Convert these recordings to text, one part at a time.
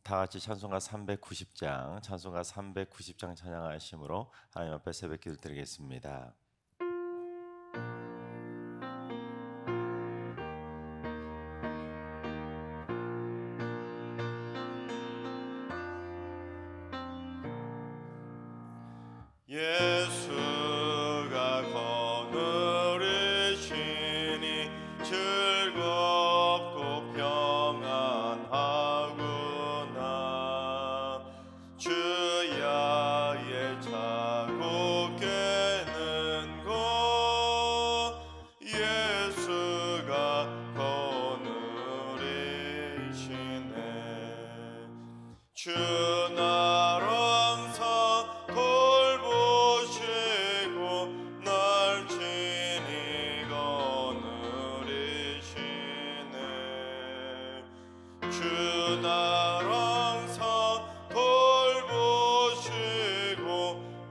다 같이 찬송가 390장, 찬송가 390장 찬양하심으로 하나님 앞에 새벽 기도를 드리겠습니다. 예수가 거느리시니 즐겁고 평안하구나. 주야의 자고 깨는 곳 예수가 거느리시네. 주 나를 항상 돌보시고 날 친히 거느리시네. 주 나를 항상 돌보시고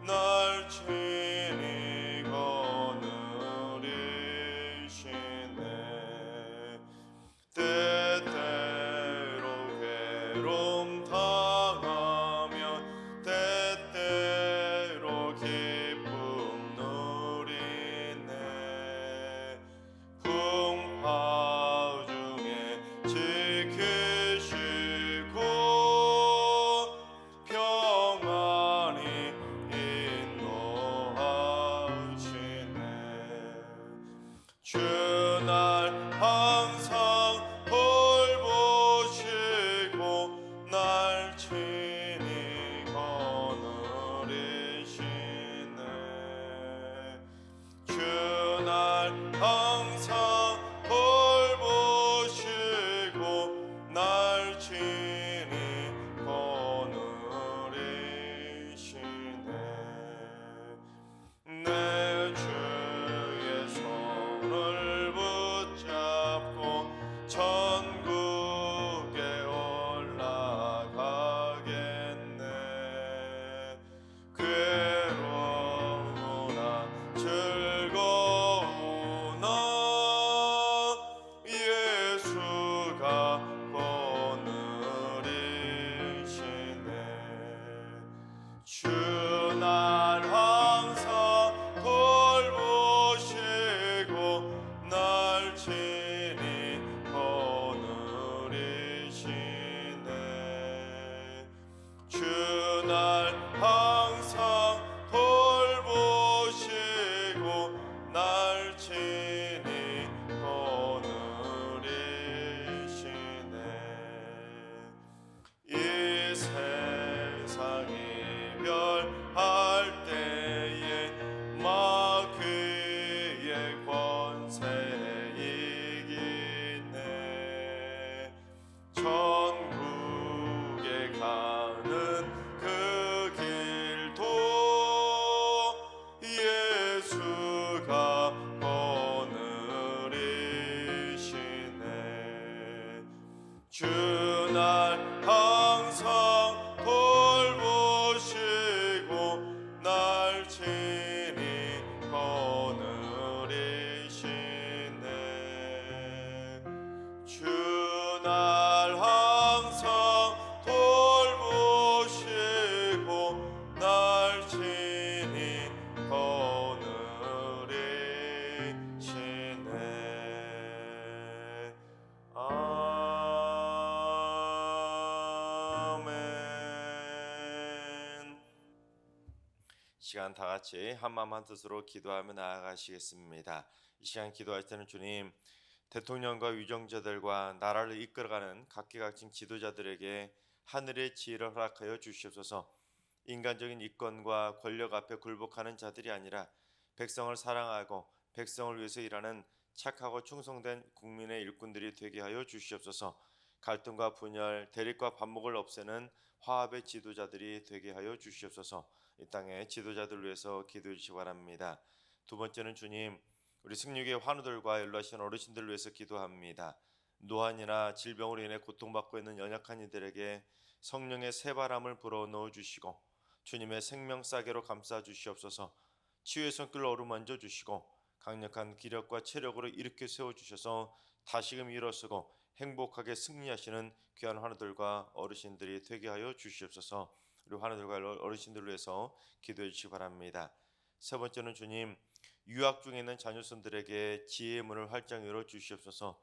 날 친히 거느리시네. 때때로 괴로움 당하면 때때로 기쁨 누리네. 풍파 중에 지키시고 평안히 인도하시네. 주 날 항상 돌보시고 날 친히 거느리시네. 주 날 항상 돌보시고 날 친히 거느리시네. 내 주의 손을 붙잡고 천국에 올라가겠네. 괴로우나 즐거우나 예수가 거느리시네. 주 날 항상 돌보시고 날 친히 거느리시네. 주 날 항상 돌보시고 날 친히 거느리시네. 이 세상 이별할 때에 마귀의 권세 이기네. 천국에 가는 그 길도 예수가 거느리시네. 주 날 항상 돌보시고 날 친히 거느리시네. 주 날 항상 돌보시고 날 친히 거느리시네. 아멘. 시간 다 같이 한마음 한뜻으로 기도하며 나아가시겠습니다. 이 시간 기도할 때는 주님, 대통령과 위정자들과 나라를 이끌어가는 각기각층 지도자들에게 하늘의 지혜를 허락하여 주시옵소서. 인간적인 이권과 권력 앞에 굴복하는 자들이 아니라 백성을 사랑하고 백성을 위해서 일하는 착하고 충성된 국민의 일꾼들이 되게 하여 주시옵소서. 갈등과 분열, 대립과 반목을 없애는 화합의 지도자들이 되게 하여 주시옵소서. 이 땅의 지도자들 위해서 기도해 주시기 바랍니다. 두 번째는 주님, 우리 승리교회 환우들과 연로하신 어르신들을 위해서 기도합니다. 노안이나 질병으로 인해 고통받고 있는 연약한 이들에게 성령의 새바람을 불어넣어 주시고 주님의 생명 싸개로 감싸 주시옵소서. 치유의 손길로 어루만져 주시고 강력한 기력과 체력으로 일으켜 세워 주셔서 다시금 일어서고 행복하게 승리하시는 귀한 환우들과 어르신들이 되게 하여 주시옵소서. 우리 환우들과 어르신들을 위해서 기도해 주시기 바랍니다. 세 번째는 주님, 유학 중에 있는 자녀손들에게 지혜의 문을 활짝 열어 주시옵소서.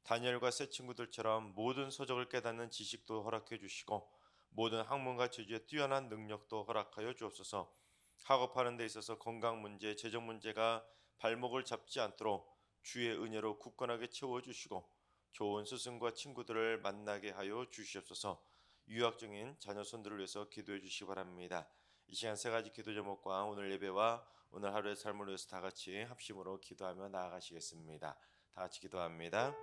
다니엘과 새 친구들처럼 모든 서적을 깨닫는 지식도 허락해 주시고 모든 학문과 제주에 뛰어난 능력도 허락하여 주옵소서. 학업하는 데 있어서 건강 문제, 재정 문제가 발목을 잡지 않도록 주의 은혜로 굳건하게 채워주시고 좋은 스승과 친구들을 만나게 하여 주시옵소서. 유학 중인 자녀손들을 위해서 기도해 주시기 바랍니다. 이 시간 세 가지 기도 제목과 오늘 예배와 오늘 하루의 삶을 위해서 다 같이 합심으로 기도하며 나아가시겠습니다. 다 같이 기도합니다.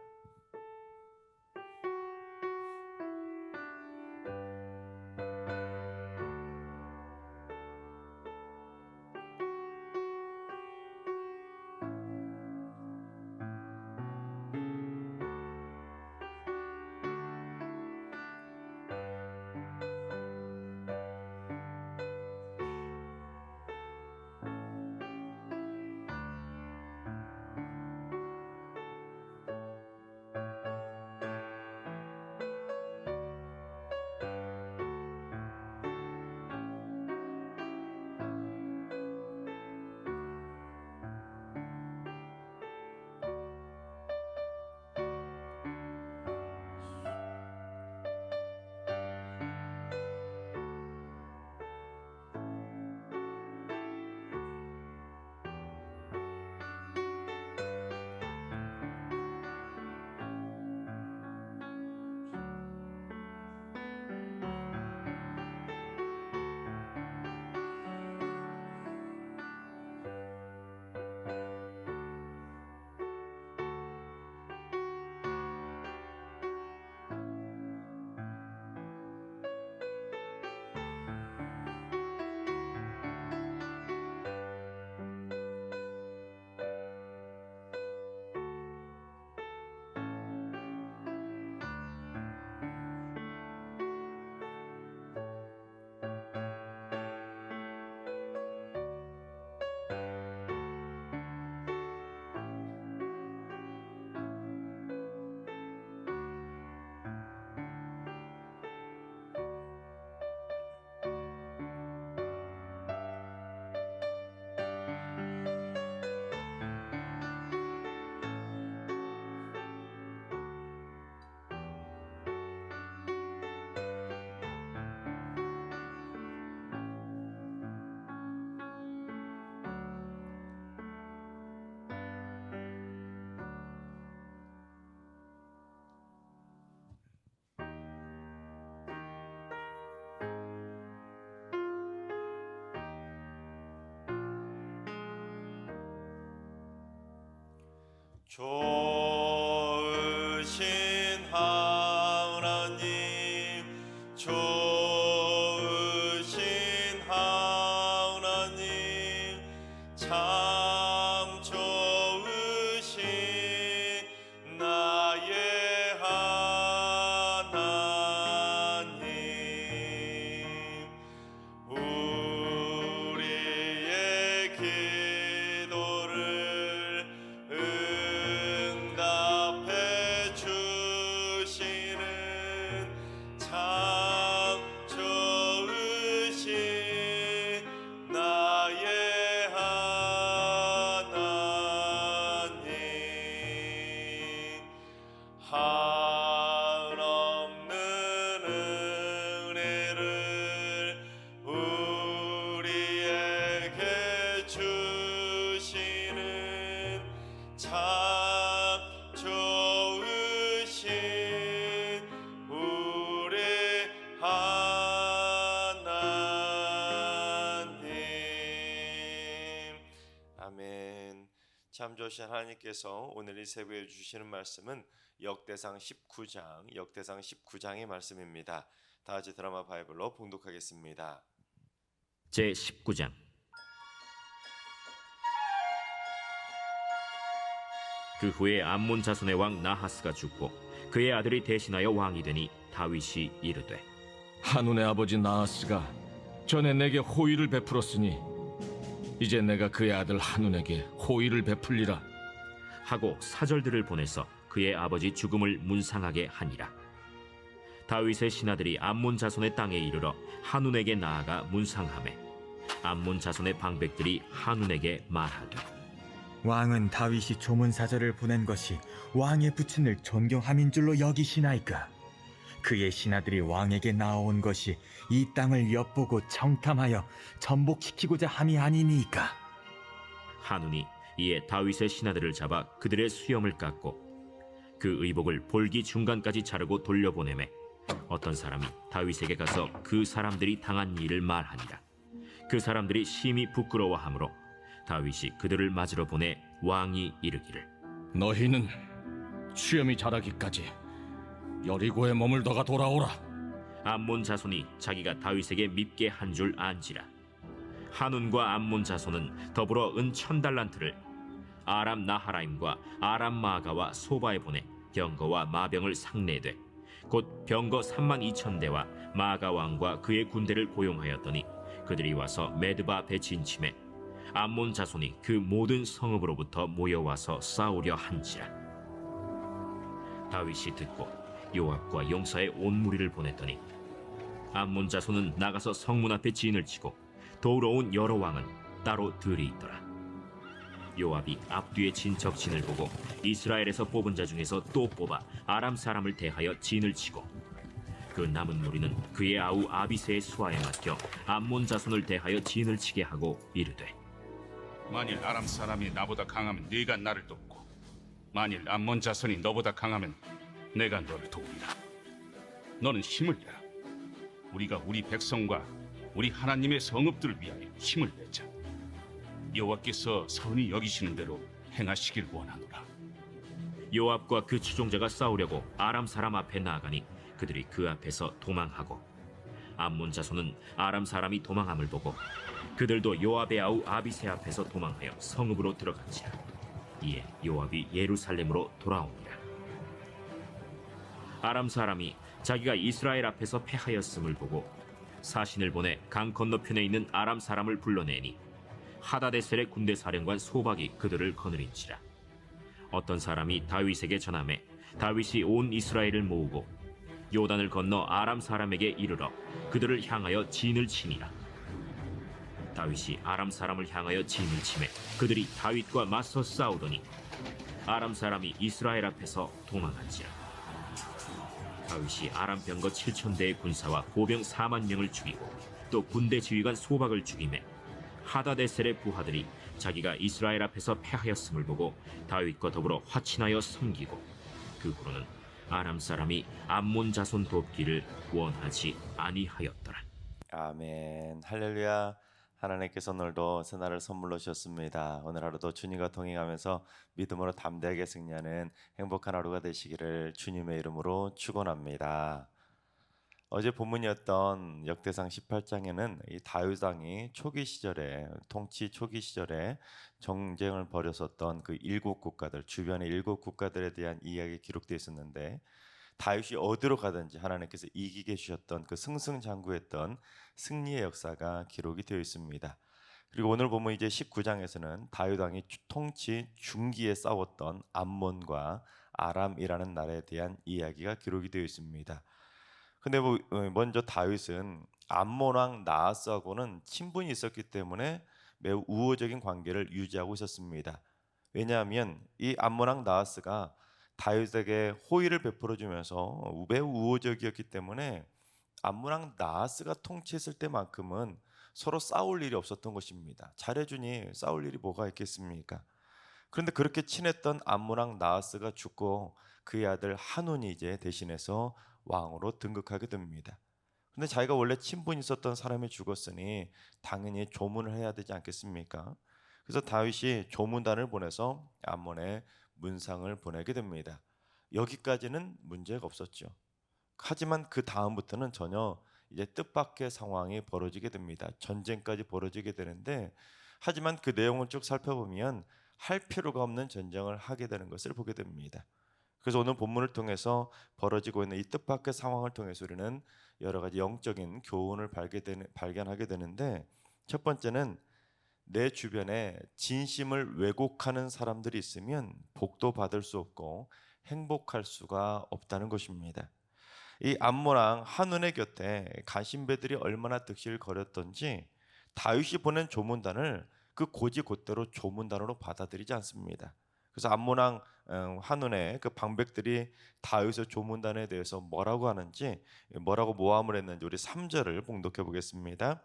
좋으신 하나님, 좋으신 하나님, 참 좋으신 나의 하나님, 우리의 기도를 응답해 주시는 참 좋으신 나의 하나님, 한없는 은혜를 우리에게 주시는 참 좋으신 우리 하나님. 아멘. 참 좋으신 하나님께서 오늘 이 새벽에 주시는 말씀은 역대상 19장의 말씀입니다. 다 같이 드라마 바이블로 봉독하겠습니다. 제 19장. 그 후에 암몬 자손의 왕 나하스가 죽고 그의 아들이 대신하여 왕이 되니 다윗이 이르되 한운의 아버지 나하스가 전에 내게 호의를 베풀었으니 이제 내가 그의 아들 한운에게 호의를 베풀리라 하고 사절들을 보내서 그의 아버지 죽음을 문상하게 하니라. 다윗의 신하들이 암몬 자손의 땅에 이르러 한운에게 나아가 문상하매 암몬 자손의 방백들이 한운에게 말하되 왕은 다윗이 조문사절을 보낸 것이 왕의 부친을 존경함인 줄로 여기시나이까? 그의 신하들이 왕에게 나아온 것이 이 땅을 엿보고 청탐하여 전복시키고자 함이 아니니까? 한운이 이에 다윗의 신하들을 잡아 그들의 수염을 깎고 그 의복을 볼기 중간까지 자르고 돌려보내매 어떤 사람이 다윗에게 가서 그 사람들이 당한 일을 말하니라. 그 사람들이 심히 부끄러워하므로 다윗이 그들을 맞으러 보내 왕이 이르기를 너희는 수염이 자라기까지 여리고에 머물다가 돌아오라. 암몬 자손이 자기가 다윗에게 밉게 한 줄 안지라. 한운과 암몬 자손은 더불어 은 1000달란트를 아람 나하라임과 아람 마아가와 소바에 보내 병거와 마병을 상내되 곧 병거 32,000대와 마아가 왕과 그의 군대를 고용하였더니 그들이 와서 메드바 배진침에 암몬 자손이 그 모든 성읍으로부터 모여와서 싸우려 한지라. 다윗이 듣고 요압과 용사의 온 무리를 보냈더니 암몬 자손은 나가서 성문 앞에 진을 치고 도우러 온 여러 왕은 따로 들이 있더라. 요압이 앞뒤에 진 적진을 보고 이스라엘에서 뽑은 자 중에서 또 뽑아 아람 사람을 대하여 진을 치고 그 남은 무리는 그의 아우 아비새의 수하에 맡겨 암몬 자손을 대하여 진을 치게 하고 이르되 만일 아람 사람이 나보다 강하면 네가 나를 돕고 만일 암몬 자손이 너보다 강하면 내가 너를 도우리라. 너는 힘을 내라. 우리가 우리 백성과 우리 하나님의 성읍들을 위하여 힘을 내자. 여호와께서 선히 여기시는 대로 행하시길 원하노라. 요압과 그 추종자가 싸우려고 아람 사람 앞에 나아가니 그들이 그 앞에서 도망하고 암몬 자손은 아람 사람이 도망함을 보고 그들도 요압의 아우 아비새 앞에서 도망하여 성읍으로 들어간지라. 이에 요압이 예루살렘으로 돌아오니라. 아람 사람이 자기가 이스라엘 앞에서 패하였음을 보고 사신을 보내 강 건너편에 있는 아람 사람을 불러내니 하다데셀의 군대 사령관 소박이 그들을 거느린지라. 어떤 사람이 다윗에게 전하매 다윗이 온 이스라엘을 모으고 요단을 건너 아람 사람에게 이르러 그들을 향하여 진을 치니라. 다윗이 아람 사람을 향하여 진을 치매 그들이 다윗과 맞서 싸우더니 아람 사람이 이스라엘 앞에서 도망한지라. 다윗이 아람 병거 7,000대의 군사와 보병 4만 명을 죽이고 또 군대 지휘관 소박을 죽이매 하다데셀의 부하들이 자기가 이스라엘 앞에서 패하였음을 보고 다윗과 더불어 화친하여 섬기고 그 후로는 아람 사람이 암몬 자손 돕기를 원하지 아니하였더라. 아멘. 할렐루야. 하나님께서 오늘도 새날을 선물로 주셨습니다. 오늘 하루도 주님과 동행하면서 믿음으로 담대하게 승리하는 행복한 하루가 되시기를 주님의 이름으로 축원합니다. 어제 본문이었던 역대상 18장에는 이 다윗 왕이 초기 시절에 통치 초기 시절에 정쟁을 벌였었던 그 일곱 국가들 주변의 일곱 국가들에 대한 이야기 기록되어 있었는데 다윗이 어디로 가든지 하나님께서 이기게 해주셨던 그 승승장구했던 승리의 역사가 기록이 되어 있습니다. 그리고 오늘 보면 이제 19장에서는 다윗 왕이 통치 중기에 싸웠던 암몬과 아람이라는 나라에 대한 이야기가 기록이 되어 있습니다. 근데 먼저 다윗은 암몬 왕 나하스하고는 친분이 있었기 때문에 매우 우호적인 관계를 유지하고 있었습니다. 왜냐하면 이 암몬 왕 나하스가 다윗에게 호의를 베풀어 주면서 매우 우호적이었기 때문에 암몬 왕 나하스가 통치했을 때만큼은 서로 싸울 일이 없었던 것입니다. 잘해주니 싸울 일이 뭐가 있겠습니까? 그런데 그렇게 친했던 암몬 왕 나하스가 죽고 그의 아들 한운이 이제 대신해서 왕으로 등극하게 됩니다. 근데 자기가 원래 친분이 있었던 사람이 죽었으니 당연히 조문을 해야 되지 않겠습니까? 그래서 다윗이 조문단을 보내서 암몬에 문상을 보내게 됩니다. 여기까지는 문제가 없었죠. 하지만 그 다음부터는 전혀 이제 뜻밖의 상황이 벌어지게 됩니다. 전쟁까지 벌어지게 되는데 하지만 그 내용을 쭉 살펴보면 할 필요가 없는 전쟁을 하게 되는 것을 보게 됩니다. 그래서 오늘 본문을 통해서 벌어지고 있는 이 뜻밖의 상황을 통해서 우리는 여러 가지 영적인 교훈을 발견하게 되는데 첫 번째는 내 주변에 진심을 왜곡하는 사람들이 있으면 복도 받을 수 없고 행복할 수가 없다는 것입니다. 이 암몬왕 한눈의 곁에 간신배들이 얼마나 득실거렸던지 다윗이 보낸 조문단을 그 고지곧대로 조문단으로 받아들이지 않습니다. 그래서 암몬왕 한눈의 그 방백들이 다윗의 조문단에 대해서 뭐라고 하는지, 뭐라고 모함을 했는지 우리 3절을 봉독해 보겠습니다.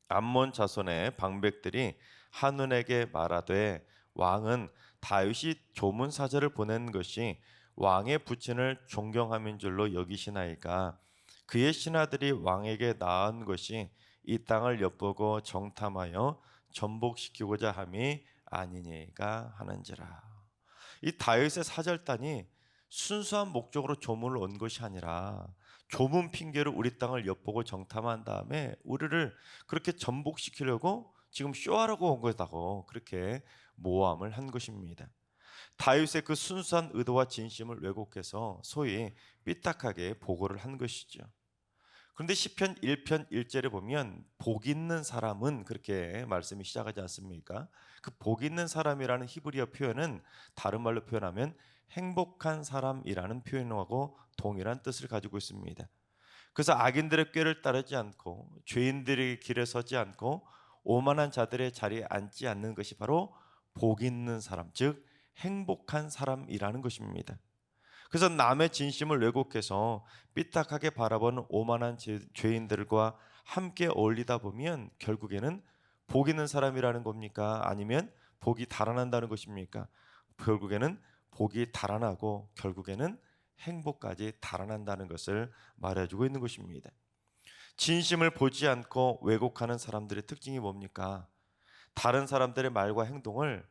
암몬 자손의 방백들이 한눈에게 말하되 왕은 다윗이 조문 사절을 보낸 것이 왕의 부친을 존경함인 줄로 여기시나이까 그의 신하들이 왕에게 나은 것이 이 땅을 엿보고 정탐하여 전복시키고자 함이 아니니가 하는지라. 이 다윗의 사절단이 순수한 목적으로 조문을 온 것이 아니라 조문 핑계로 우리 땅을 엿보고 정탐한 다음에 우리를 그렇게 전복시키려고 지금 쇼하려고 온 거다고 그렇게 모함을 한 것입니다. 다윗의 그 순수한 의도와 진심을 왜곡해서 소위 삐딱하게 보고를 한 것이죠. 그런데 시편 1편 1절에 보면 복 있는 사람은 그렇게 말씀이 시작하지 않습니까? 그 복 있는 사람이라는 히브리어 표현은 다른 말로 표현하면 행복한 사람이라는 표현하고 동일한 뜻을 가지고 있습니다. 그래서 악인들의 꾀를 따르지 않고 죄인들의 길에 서지 않고 오만한 자들의 자리에 앉지 않는 것이 바로 복 있는 사람, 즉 행복한 사람이라는 것입니다. 그래서 남의 진심을 왜곡해서 삐딱하게 바라보는 오만한 죄인들과 함께 어울리다 보면 결국에는 복 있는 사람이라는 겁니까? 아니면 복이 달아난다는 것입니까? 결국에는 복이 달아나고 결국에는 행복까지 달아난다는 것을 말해주고 있는 것입니다. 진심을 보지 않고 왜곡하는 사람들의 특징이 뭡니까? 다른 사람들의 말과 행동을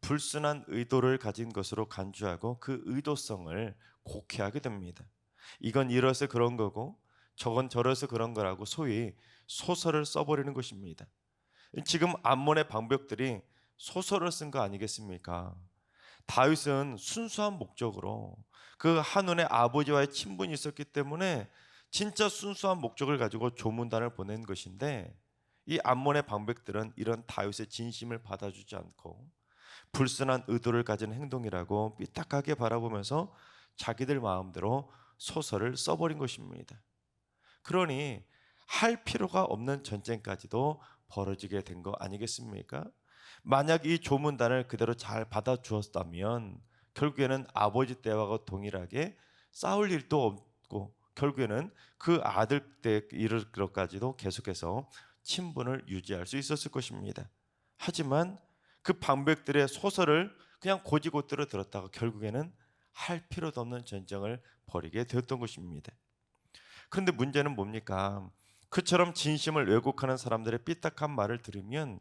불순한 의도를 가진 것으로 간주하고 그 의도성을 곡해하게 됩니다. 이건 이래서 그런 거고 저건 저래서 그런 거라고 소위 소설을 써버리는 것입니다. 지금 암몬의 방백들이 소설을 쓴 거 아니겠습니까? 다윗은 순수한 목적으로 그 한눈의 아버지와의 친분이 있었기 때문에 진짜 순수한 목적을 가지고 조문단을 보낸 것인데 이 암몬의 방백들은 이런 다윗의 진심을 받아주지 않고 불순한 의도를 가진 행동이라고 삐딱하게 바라보면서 자기들 마음대로 소설을 써버린 것입니다. 그러니 할 필요가 없는 전쟁까지도 벌어지게 된 거 아니겠습니까? 만약 이 조문단을 그대로 잘 받아주었다면 결국에는 아버지 때와 동일하게 싸울 일도 없고 결국에는 그 아들 때 이를 것까지도 계속해서 친분을 유지할 수 있었을 것입니다. 하지만 그 방백들의 소설을 그냥 고지고대로 들었다가 결국에는 할 필요도 없는 전쟁을 벌이게 되었던 것입니다. 그런데 문제는 뭡니까? 그처럼 진심을 왜곡하는 사람들의 삐딱한 말을 들으면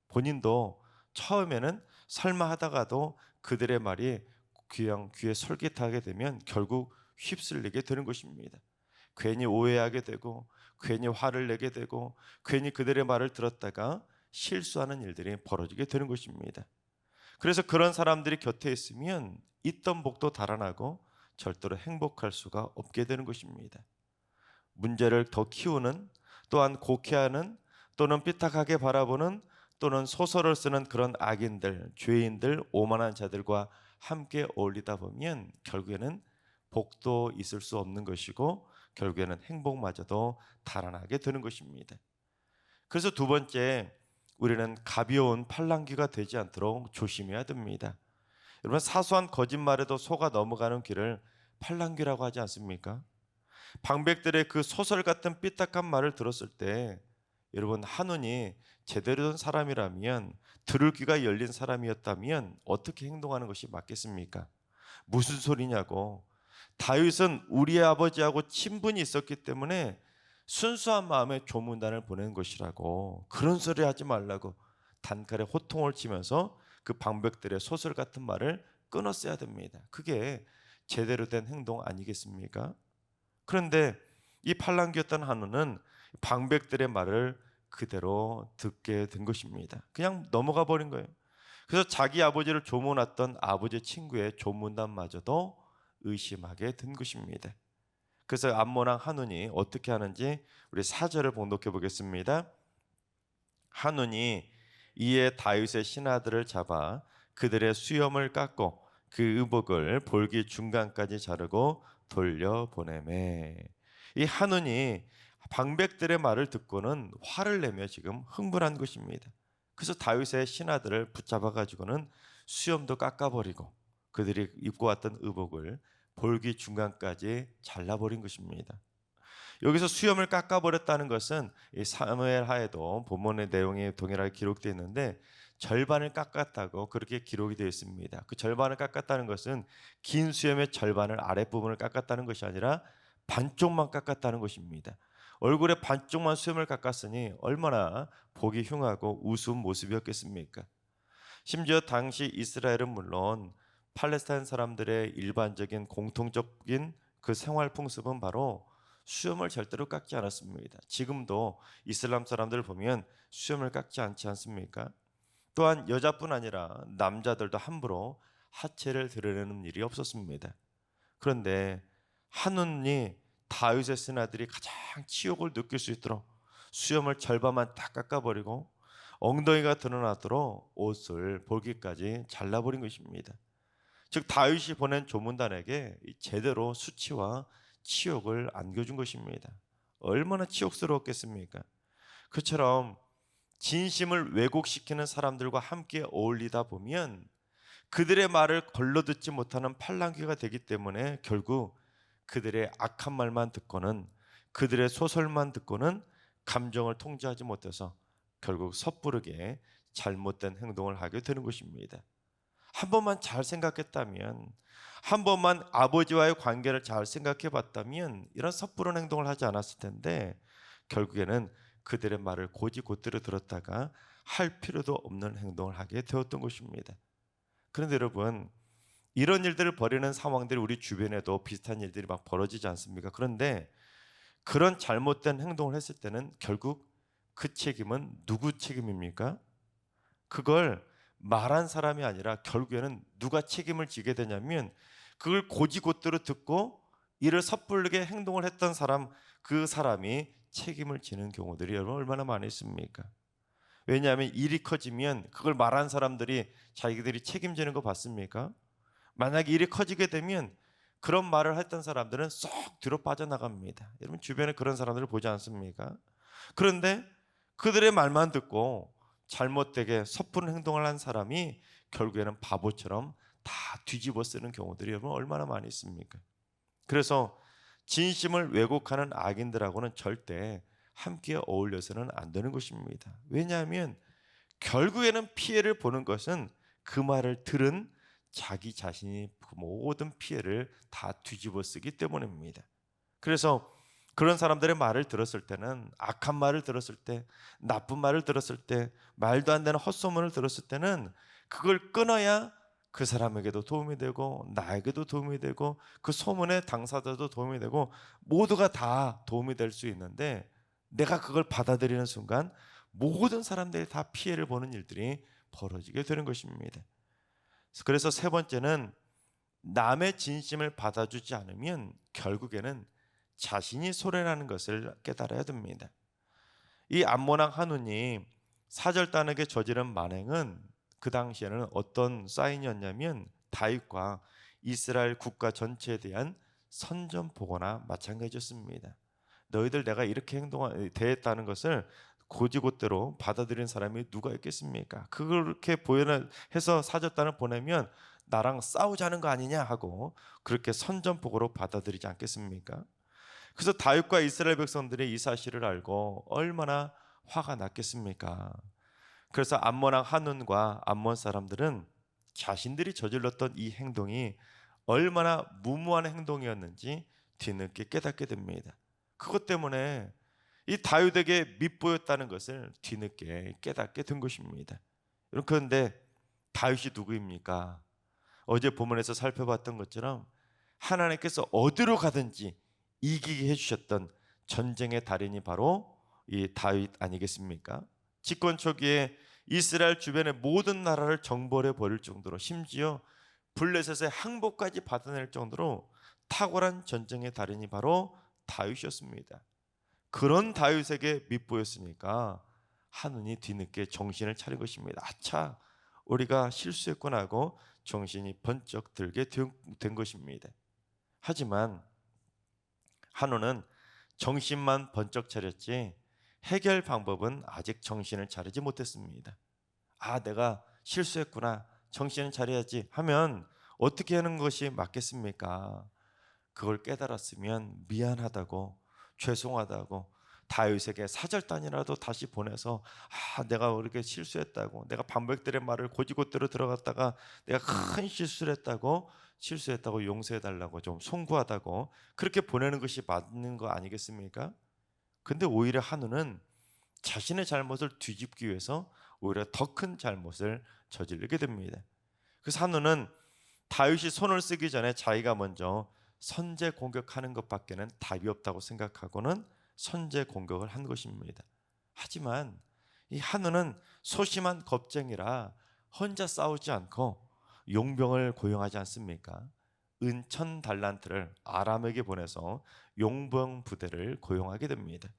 본인도 처음에는 설마 하다가도 그들의 말이 그냥 귀에 솔깃하게 되면 결국 휩쓸리게 되는 것입니다. 괜히 오해하게 되고 괜히 화를 내게 되고 괜히 그들의 말을 들었다가 실수하는 일들이 벌어지게 되는 것입니다. 그래서 그런 사람들이 곁에 있으면 있던 복도 달아나고 절대로 행복할 수가 없게 되는 것입니다. 문제를 더 키우는 또한 곡해하는 또는 삐딱하게 바라보는 또는 소설을 쓰는 그런 악인들, 죄인들, 오만한 자들과 함께 어울리다 보면 결국에는 복도 있을 수 없는 것이고 결국에는 행복마저도 달아나게 되는 것입니다. 그래서 두 번째, 우리는 가벼운 팔랑귀가 되지 않도록 조심해야 됩니다. 여러분, 사소한 거짓말에도 속아 넘어가는 길을 팔랑귀라고 하지 않습니까? 방백들의 그 소설 같은 삐딱한 말을 들었을 때 여러분, 한눈이 제대로 된 사람이라면, 들을 귀가 열린 사람이었다면 어떻게 행동하는 것이 맞겠습니까? 무슨 소리냐고. 다윗은 우리의 아버지하고 친분이 있었기 때문에 순수한 마음에 조문단을 보낸 것이라고, 그런 소리 하지 말라고 단칼에 호통을 치면서 그 방백들의 소설 같은 말을 끊었어야 됩니다. 그게 제대로 된 행동 아니겠습니까? 그런데 이 팔랑귀였던 한눈은 방백들의 말을 그대로 듣게 된 것입니다. 그냥 넘어가 버린 거예요. 그래서 자기 아버지를 조문했던 아버지 친구의 조문단마저도 의심하게 된 것입니다. 그래서 암몬왕 한눈이 어떻게 하는지 우리 4절을 봉독해 보겠습니다. 한눈이 이에 다윗의 신하들을 잡아 그들의 수염을 깎고 그 의복을 볼기 중간까지 자르고 돌려보내매. 이 한운이 방백들의 말을 듣고는 화를 내며 지금 흥분한 것입니다. 그래서 다윗의 신하들을 붙잡아 가지고는 수염도 깎아버리고 그들이 입고 왔던 의복을 볼기 중간까지 잘라버린 것입니다. 여기서 수염을 깎아버렸다는 것은 이 사무엘 하에도 본문의 내용이 동일하게 기록되어 있는데 절반을 깎았다고 그렇게 기록이 되어 있습니다. 그 절반을 깎았다는 것은 긴 수염의 절반을 아랫부분을 깎았다는 것이 아니라 반쪽만 깎았다는 것입니다. 얼굴에 반쪽만 수염을 깎았으니 얼마나 보기 흉하고 우스운 모습이었겠습니까? 심지어 당시 이스라엘은 물론 팔레스타인 사람들의 일반적인 공통적인 그 생활 풍습은 바로 수염을 절대로 깎지 않았습니다. 지금도 이슬람 사람들 보면 수염을 깎지 않지 않습니까? 또한 여자뿐 아니라 남자들도 함부로 하체를 드러내는 일이 없었습니다. 그런데 한운이 다윗의 신하들이 가장 치욕을 느낄 수 있도록 수염을 절반만 다 깎아버리고 엉덩이가 드러나도록 옷을 볼기까지 잘라버린 것입니다. 즉 다윗이 보낸 조문단에게 제대로 수치와 치욕을 안겨준 것입니다. 얼마나 치욕스러웠겠습니까? 그처럼 진심을 왜곡시키는 사람들과 함께 어울리다 보면 그들의 말을 걸러듣지 못하는 팔랑귀가 되기 때문에 결국 그들의 악한 말만 듣고는 그들의 소설만 듣고는 감정을 통제하지 못해서 결국 섣부르게 잘못된 행동을 하게 되는 것입니다. 한 번만 잘 생각했다면, 한 번만 아버지와의 관계를 잘 생각해 봤다면 이런 섣부른 행동을 하지 않았을 텐데 결국에는 그들의 말을 고지고대로 들었다가 할 필요도 없는 행동을 하게 되었던 것입니다. 그런데 여러분, 이런 일들을 벌이는 상황들이 우리 주변에도 비슷한 일들이 막 벌어지지 않습니까? 그런데 그런 잘못된 행동을 했을 때는 결국 그 책임은 누구 책임입니까? 그걸 말한 사람이 아니라 결국에는 누가 책임을 지게 되냐면 그걸 고지고대로 듣고 이를 섣부르게 행동을 했던 사람, 그 사람이 책임을 지는 경우들이 여러분 얼마나 많이 있습니까? 왜냐하면 일이 커지면 그걸 말한 사람들이 자기들이 책임지는 거 봤습니까? 만약에 일이 커지게 되면 그런 말을 했던 사람들은 쏙 뒤로 빠져나갑니다. 여러분 주변에 그런 사람들을 보지 않습니까? 그런데 그들의 말만 듣고 잘못되게 섣부른 행동을 한 사람이 결국에는 바보처럼 다 뒤집어 쓰는 경우들이 여러분 얼마나 많이 있습니까? 그래서 진심을 왜곡하는 악인들하고는 절대 함께 어울려서는 안 되는 것입니다. 왜냐하면 결국에는 피해를 보는 것은 그 말을 들은 자기 자신이 모든 피해를 다 뒤집어 쓰기 때문입니다. 그래서 그런 사람들의 말을 들었을 때는, 악한 말을 들었을 때, 나쁜 말을 들었을 때, 말도 안 되는 헛소문을 들었을 때는 그걸 끊어야 그 사람에게도 도움이 되고 나에게도 도움이 되고 그 소문의 당사자도 도움이 되고 모두가 다 도움이 될 수 있는데, 내가 그걸 받아들이는 순간 모든 사람들이 다 피해를 보는 일들이 벌어지게 되는 것입니다. 그래서 세 번째는 남의 진심을 받아주지 않으면 결국에는 자신이 손해라는 것을 깨달아야 됩니다. 이 암몬왕 한운이 사절단에게 저지른 만행은 그 당시에는 어떤 사인이었냐면 다윗과 이스라엘 국가 전체에 대한 선전포고나 마찬가지였습니다. 너희들 내가 이렇게 대했다는 것을 고지고대로 받아들이는 사람이 누가 있겠습니까? 그렇게 해서 사절단을 보내면 나랑 싸우자는 거 아니냐 하고 그렇게 선전포고로 받아들이지 않겠습니까? 그래서 다윗과 이스라엘 백성들이 이 사실을 알고 얼마나 화가 났겠습니까? 그래서 암몬왕 한운과 암몬 사람들은 자신들이 저질렀던 이 행동이 얼마나 무모한 행동이었는지 뒤늦게 깨닫게 됩니다. 그것 때문에 이 다윗에게 밉보였다는 것을 뒤늦게 깨닫게 된 것입니다. 그런데 다윗이 누구입니까? 어제 본문에서 살펴봤던 것처럼 하나님께서 어디로 가든지 이기게 해주셨던 전쟁의 달인이 바로 이 다윗 아니겠습니까? 집권 초기에 이스라엘 주변의 모든 나라를 정벌해 버릴 정도로, 심지어 블레셋의 항복까지 받아낼 정도로 탁월한 전쟁의 달인이 바로 다윗이었습니다. 그런 다윗에게 밉보였으니까 한운이 뒤늦게 정신을 차린 것입니다. 아차, 우리가 실수했구나 하고 정신이 번쩍 들게 된 것입니다. 하지만 한우는 정신만 번쩍 차렸지 해결 방법은 아직 정신을 차리지 못했습니다. 아, 내가 실수했구나, 정신을 차려야지 하면 어떻게 하는 것이 맞겠습니까? 그걸 깨달았으면 미안하다고, 죄송하다고 다윗에게 사절단이라도 다시 보내서 내가 이렇게 실수했다고, 내가 반백들의 말을 곧이곧대로 들어갔다가 내가 큰 실수했다고 용서해달라고, 좀 송구하다고 그렇게 보내는 것이 맞는 거 아니겠습니까? 근데 오히려 한우는 자신의 잘못을 뒤집기 위해서 오히려 더 큰 잘못을 저지르게 됩니다. 그래서 한우는 다윗이 손을 쓰기 전에 자기가 먼저 선제 공격하는 것밖에는 답이 없다고 생각하고는 선제 공격을 한 것입니다. 하지만 이 한우는 소심한 겁쟁이라 혼자 싸우지 않고 용병을 고용하지 않습니까? 은천 달란트를 아람에게 보내서 용병 부대를 고용하게 됩니다.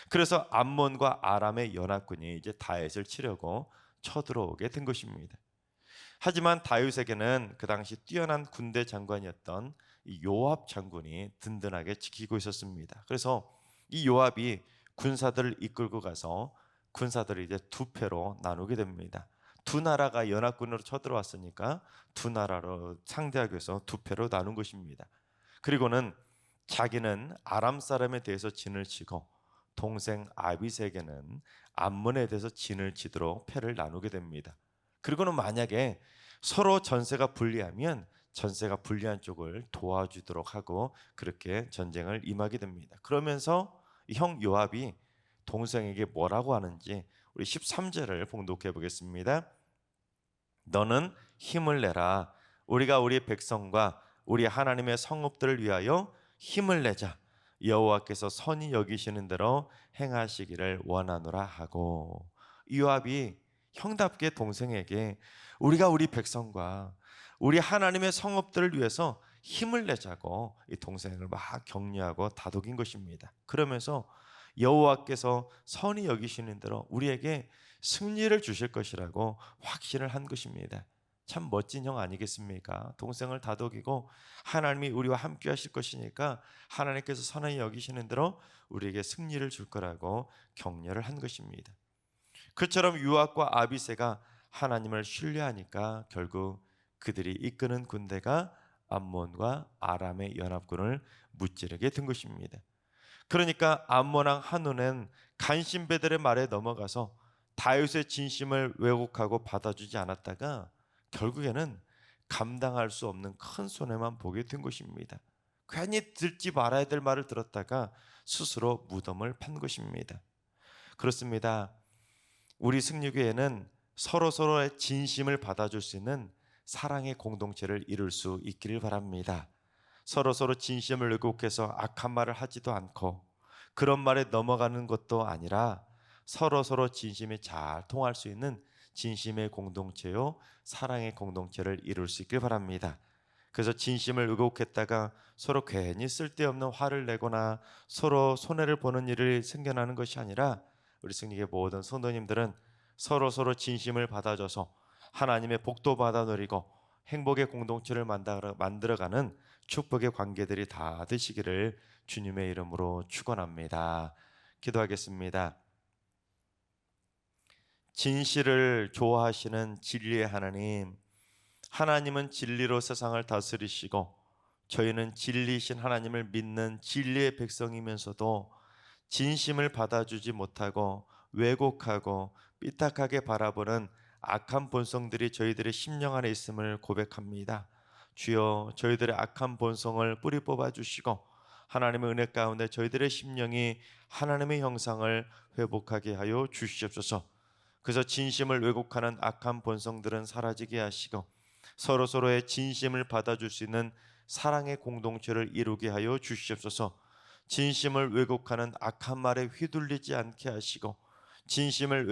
그래서 암몬과 아람의 연합군이 이제 다윗을 치려고 쳐들어오게 된 것입니다. 하지만 다윗에게는 그 당시 뛰어난 군대 장관이었던 이 요압 장군이 든든하게 지키고 있었습니다. 그래서 이 요압이 군사들을 이끌고 가서 군사들을 이제 두 패로 나누게 됩니다. 두 나라가 연합군으로 쳐들어왔으니까 두 나라로 상대하기 위해서 두 패로 나눈 것입니다. 그리고는 자기는 아람 사람에 대해서 진을 치고 동생 아비세에게는 암몬에 대해서 진을 치도록 패를 나누게 됩니다. 그리고는 만약에 서로 전세가 불리하면 전세가 불리한 쪽을 도와주도록 하고 그렇게 전쟁을 임하게 됩니다. 그러면서 형 요압이 동생에게 뭐라고 하는지 우리 13절을 봉독해 보겠습니다. 너는 힘을 내라. 우리가 우리 백성과 우리 하나님의 성읍들을 위하여 힘을 내자. 여호와께서 선히 여기시는 대로 행하시기를 원하노라 하고, 요압이 형답게 동생에게 우리가 우리 백성과 우리 하나님의 성읍들을 위해서 힘을 내자고 이 동생을 막 격려하고 다독인 것입니다. 그러면서 여호와께서 선히 여기시는 대로 우리에게 승리를 주실 것이라고 확신을 한 것입니다. 참 멋진 형 아니겠습니까? 동생을 다독이고 하나님이 우리와 함께 하실 것이니까 하나님께서 선히 여기시는 대로 우리에게 승리를 줄 거라고 격려를 한 것입니다. 그처럼 요압과 아비새가 하나님을 신뢰하니까 결국 그들이 이끄는 군대가 암몬과 아람의 연합군을 무찌르게 된 것입니다. 그러니까 암몬 왕 한눈은 간신배들의 말에 넘어가서 다윗의 진심을 왜곡하고 받아주지 않았다가 결국에는 감당할 수 없는 큰 손해만 보게 된 것입니다. 괜히 듣지 말아야 될 말을 들었다가 스스로 무덤을 판 것입니다. 그렇습니다. 우리 승리교회는 서로서로의 진심을 받아줄 수 있는 사랑의 공동체를 이룰 수 있기를 바랍니다. 서로서로 진심을 왜곡해서 악한 말을 하지도 않고 그런 말에 넘어가는 것도 아니라 서로서로 진심이 잘 통할 수 있는 진심의 공동체요, 사랑의 공동체를 이룰 수 있길 바랍니다. 그래서 진심을 왜곡했다가 서로 괜히 쓸데없는 화를 내거나 서로 손해를 보는 일이 생겨나는 것이 아니라 우리 승리의 모든 성도님들은 서로서로 진심을 받아줘서 하나님의 복도 받아 누리고 행복의 공동체를 만들어가는 축복의 관계들이 다 되시기를 주님의 이름으로 축원합니다. 기도하겠습니다. 진실을 좋아하시는 진리의 하나님, 하나님은 진리로 세상을 다스리시고 저희는 진리이신 하나님을 믿는 진리의 백성이면서도 진심을 받아주지 못하고 왜곡하고 삐딱하게 바라보는 악한 본성들이 저희들의 심령 안에 있음을 고백합니다. 주여, 저희들의 악한 본성을 뿌리 뽑아주시고 하나님의 은혜 가운데 저희들의 심령이 하나님의 형상을 회복하게 하여 주시옵소서. 그래서 진심을 왜곡하는 악한 본성들은 사라지게 하시고 서로서로의 진심을 받아줄 수 있는 사랑의 공동체를 이루게 하여 주시옵소서. 진심을 왜곡하는 악한 말에 휘둘리지 않게 하시고 진심을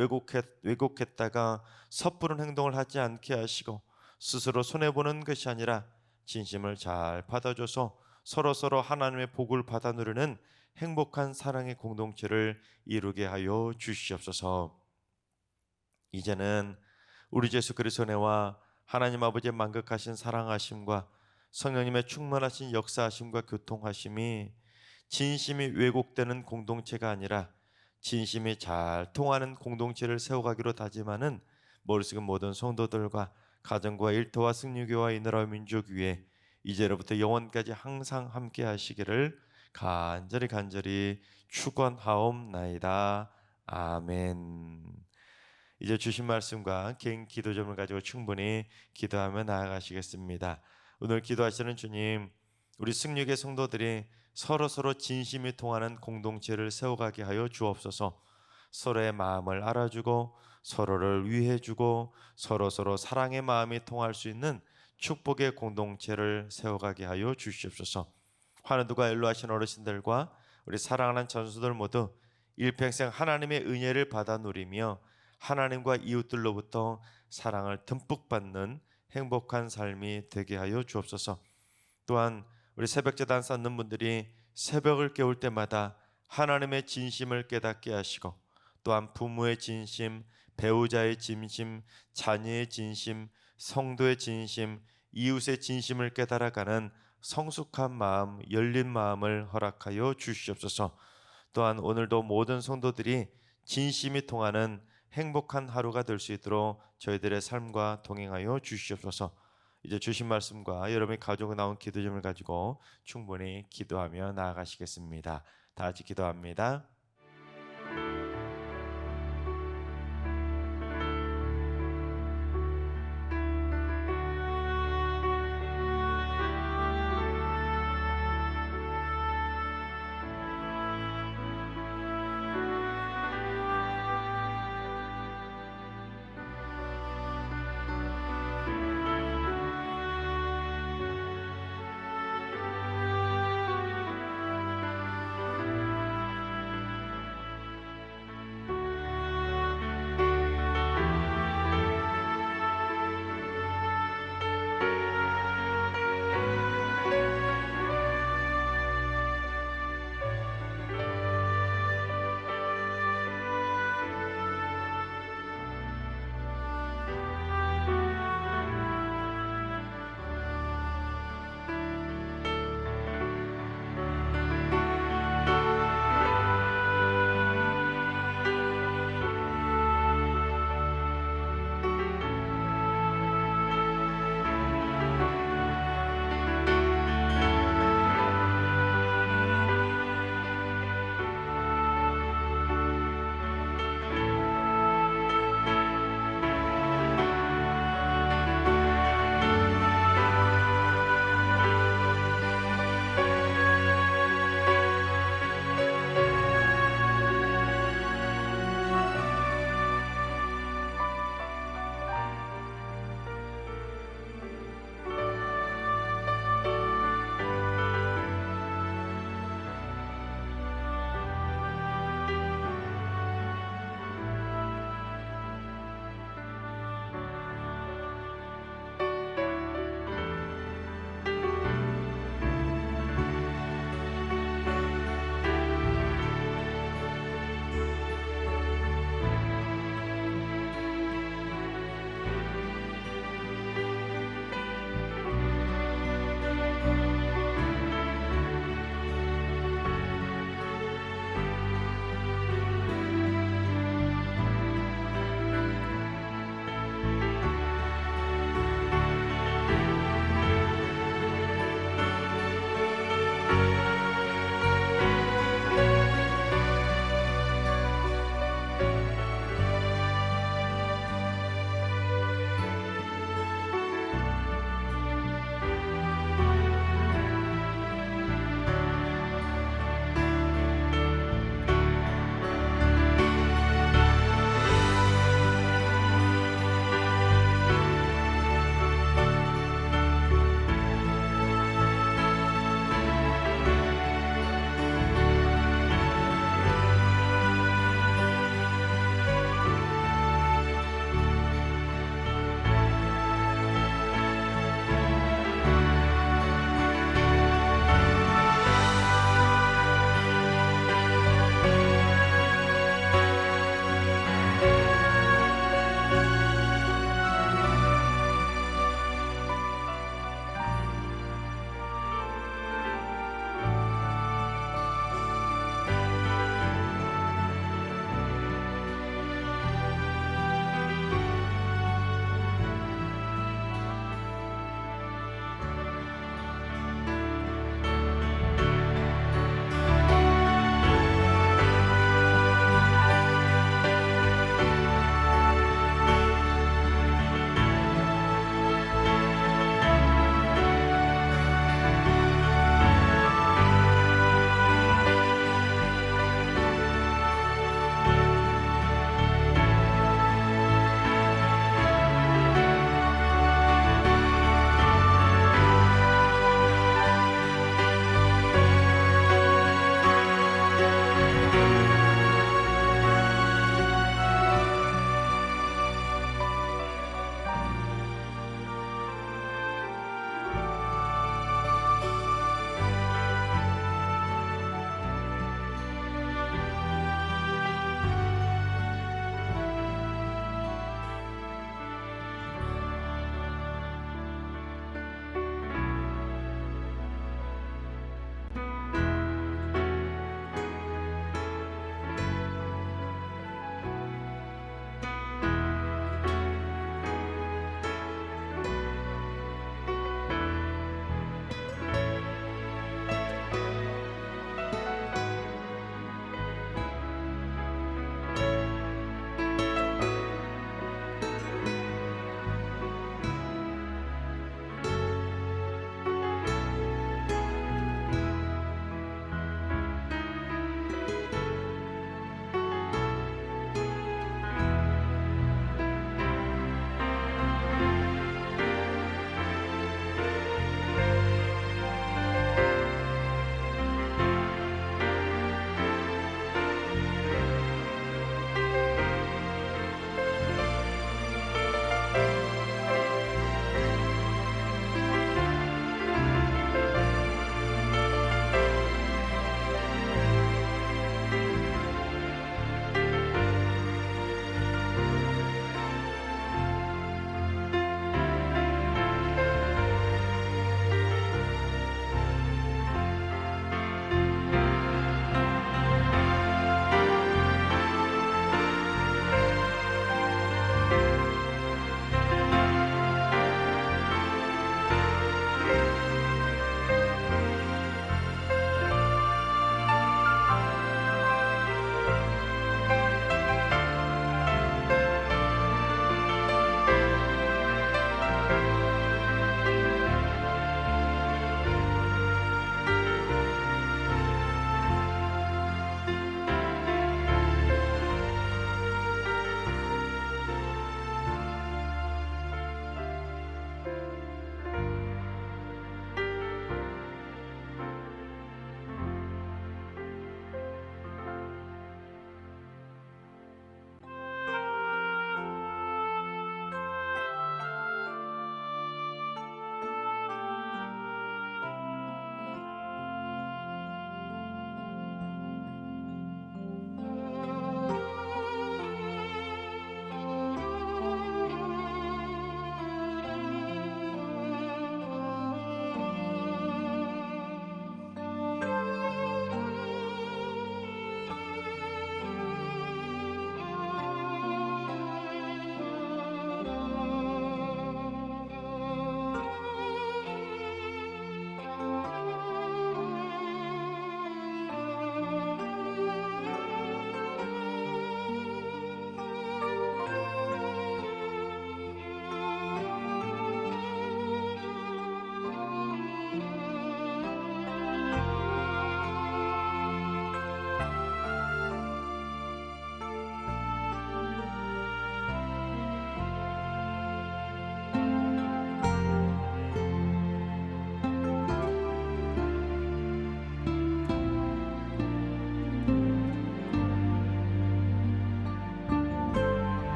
왜곡했다가 섣부른 행동을 하지 않게 하시고 스스로 손해보는 것이 아니라 진심을 잘 받아줘서 서로서로 하나님의 복을 받아 누리는 행복한 사랑의 공동체를 이루게 하여 주시옵소서. 이제는 우리 주 예수 그리스도의 은혜와 하나님 아버지의 만극하신 사랑하심과 성령님의 충만하신 역사하심과 교통하심이 진심이 왜곡되는 공동체가 아니라 진심이 잘 통하는 공동체를 세워가기로 다짐하는 머릿속의 모든 성도들과 가정과 일터와 승리교와 이 나라 민족 위에 이제로부터 영원까지 항상 함께 하시기를 간절히 축원하옵나이다. 아멘. 이제 주신 말씀과 개인 기도점을 가지고 충분히 기도하며 나아가시겠습니다. 오늘 기도하시는 주님, 우리 승리교회 성도들이 서로 진심이 통하는 공동체를 세워가게 하여 주옵소서. 서로의 마음을 알아주고 서로를 위해주고 서로 사랑의 마음이 통할 수 있는 축복의 공동체를 세워가게 하여 주시옵소서. 환우들과 연로하신 어르신들과 우리 사랑하는 전수들 모두 일평생 하나님의 은혜를 받아 누리며 하나님과 이웃들로부터 사랑을 듬뿍 받는 행복한 삶이 되게 하여 주옵소서. 또한 우리 새벽제단 쌓는 분들이 새벽을 깨울 때마다 하나님의 진심을 깨닫게 하시고 또한 부모의 진심, 배우자의 진심, 자녀의 진심, 성도의 진심, 이웃의 진심을 깨달아가는 성숙한 마음, 열린 마음을 허락하여 주시옵소서. 또한 오늘도 모든 성도들이 진심이 통하는 행복한 하루가 될 수 있도록 저희들의 삶과 동행하여 주시옵소서. 이제 주신 말씀과 여러분의 가지고 나온 기도점을 가지고 충분히 기도하며 나아가시겠습니다. 다 같이 기도합니다.